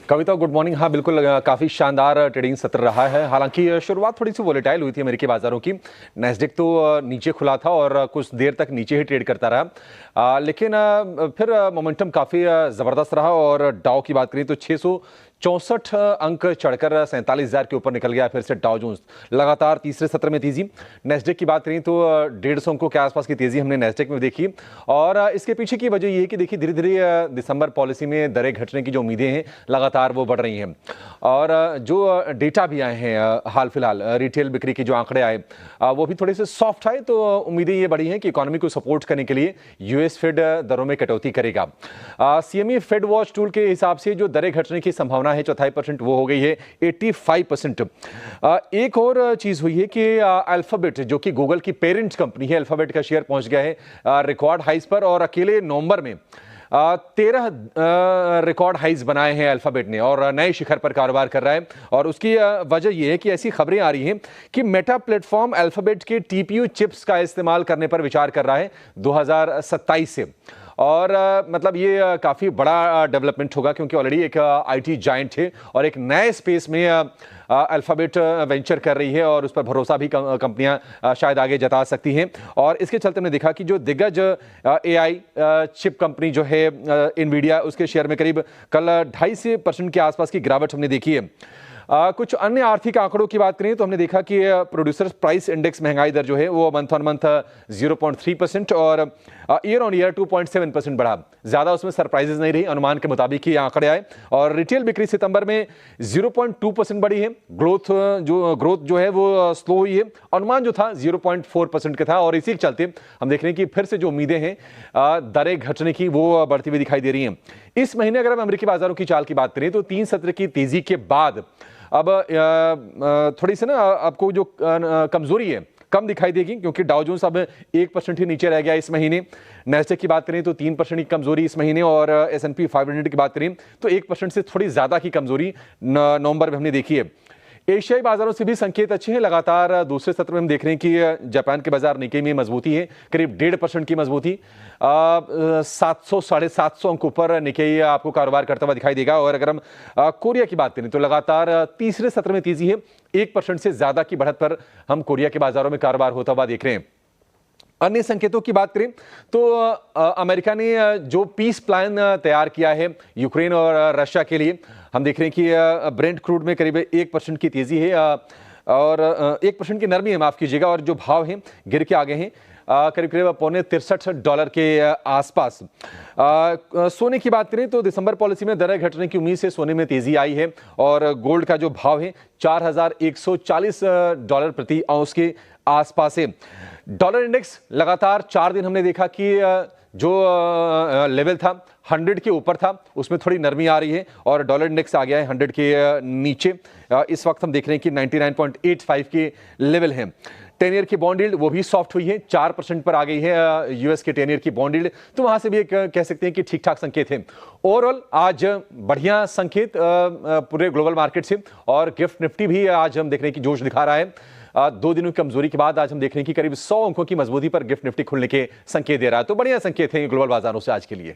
कविता, good morning. हाँ बिल्कुल, काफ़ी शानदार ट्रेडिंग सत्र रहा है। हालांकि शुरुआत थोड़ी सी वोलेटाइल हुई थी अमेरिकी बाजारों की। नैस्डैक तो नीचे खुला था और कुछ देर तक नीचे ही ट्रेड करता रहा, लेकिन फिर मोमेंटम काफ़ी ज़बरदस्त रहा और डाउ की बात करें तो 664 अंक चढ़कर 47,000 के ऊपर निकल गया। फिर से डाउ जोन्स लगातार तीसरे सत्र में तेजी। नैस्डैक की बात करें तो 150 अंकों के आसपास की तेजी हमने नैस्डैक में देखी और इसके पीछे की वजह ये है कि देखिए धीरे धीरे दिसंबर पॉलिसी में दरें घटने की जो उम्मीदें हैं लगातार वो बढ़ रही हैं और जो डेटा भी आए हैं हाल फिलहाल, रिटेल बिक्री के जो आंकड़े आए वो भी थोड़े से सॉफ्ट आए, तो उम्मीदें ये बढ़ी हैं कि इकोनॉमी को सपोर्ट करने के लिए यूएस फेड दरों में कटौती करेगा। सीएमई फेड वॉच टूल के हिसाब से जो दरें घटने की संभावना है 4.5% वो हो गई है 85%। एक और चीज हुई है कि अल्फाबेट जो कि गूगल की पेरेंट कंपनी है, अल्फाबेट का शेयर पहुंच गया है रिकॉर्ड हाइज पर और अकेले नवंबर में 13 रिकॉर्ड हाइज बनाए हैं अल्फाबेट ने और नए शिखर पर कारोबार कर रहा है। और उसकी वजह यह है कि ऐसी खबरें आ रही हैं कि मेटा प्लेटफॉर्म अल्फाबेट के टीपीयू चिप्स का इस्तेमाल करने पर विचार कर रहा है 2027 से। और मतलब ये काफ़ी बड़ा डेवलपमेंट होगा क्योंकि ऑलरेडी एक आईटी जायंट है और एक नए स्पेस में अल्फाबेट वेंचर कर रही है और उस पर भरोसा भी कंपनियां शायद आगे जता सकती हैं। और इसके चलते हमने देखा कि जो दिग्गज एआई चिप कंपनी जो है इनवीडिया, उसके शेयर में करीब कल 2.5% के आसपास की गिरावट हमने देखी है। कुछ अन्य आर्थिक आंकड़ों की बात करें तो हमने देखा कि प्रोड्यूसर्स प्राइस इंडेक्स महंगाई दर जो है वो मंथ ऑन मंथ 0.3% और ईयर ऑन ईयर 2.7% बढ़ा। ज्यादा उसमें सरप्राइजेस नहीं रही, अनुमान के मुताबिक ये आंकड़े आए। और रिटेल बिक्री सितंबर में 0.2% बढ़ी है। ग्रोथ जो है वो स्लो हुई है। अनुमान जो था 0.4% का था और इसी के चलते हम देख रहे हैं कि फिर से जो उम्मीदें हैं दरें घटने की वो बढ़ती हुई दिखाई दे रही हैं। इस महीने अगर हम अमेरिकी बाजारों की चाल की बात करें तो 3 सत्र की तेजी के बाद अब थोड़ी सी ना आपको जो कमजोरी है कम दिखाई देगी क्योंकि डाउ जोन्स अब 1% ही नीचे रह गया इस महीने। नैस्डैक की बात करें तो 3% की कमजोरी इस महीने और S&P 500 की बात करें तो 1% से थोड़ी ज्यादा की कमजोरी नवंबर में हमने देखी है। एशियाई बाजारों से भी संकेत अच्छे हैं। लगातार दूसरे सत्र में हम देख रहे हैं कि जापान के बाजार निक्केई में मजबूती है, करीब 1.5% की मजबूती। 700-750 अंक ऊपर निक्केई आपको कारोबार करता हुआ दिखाई देगा। और अगर हम कोरिया की बात करें तो लगातार तीसरे सत्र में तेजी है, 1% से ज्यादा की बढ़त पर हम कोरिया के बाजारों में कारोबार होता हुआ देख रहे हैं। अन्य संकेतों की बात करें तो अमेरिका ने जो पीस प्लान तैयार किया है यूक्रेन और रशिया के लिए, हम देख रहे हैं कि ब्रेंट क्रूड में करीब 1% की तेजी है और 1% की नरमी है, माफ कीजिएगा, और जो भाव हैं गिर के आगे हैं करीब करीब $63 के आसपास। सोने की बात करें तो दिसंबर पॉलिसी में दरें घटने की उम्मीद से सोने में तेजी आई है और गोल्ड का जो भाव है $4,140 प्रति औंस के आसपास है। डॉलर इंडेक्स लगातार 4 दिन हमने देखा कि जो लेवल था 100 के ऊपर था, उसमें थोड़ी नरमी आ रही है और डॉलर इंडेक्स आ गया है 100 के नीचे। इस वक्त हम देख रहे हैं कि 99.85 के लेवल हैं। 10 ईयर की बॉन्ड यील्ड वो भी सॉफ्ट हुई है, 4% पर आ गई है यूएस के 10 ईयर की बॉन्ड यील्ड, तो वहां से भी एक कह सकते हैं कि ठीक ठाक संकेत है। ओवरऑल आज बढ़िया संकेत पूरे ग्लोबल मार्केट से और गिफ्ट निफ्टी भी आज हम देख रहे हैं कि जोश दिखा रहा है। 2 दिनों की कमजोरी के बाद आज हम देख रहे हैं कि करीब 100 अंकों की मजबूती पर गिफ्ट निफ्टी खुलने के संकेत दे रहा है, तो बढ़िया संकेत है ग्लोबल बाजारों से आज के लिए।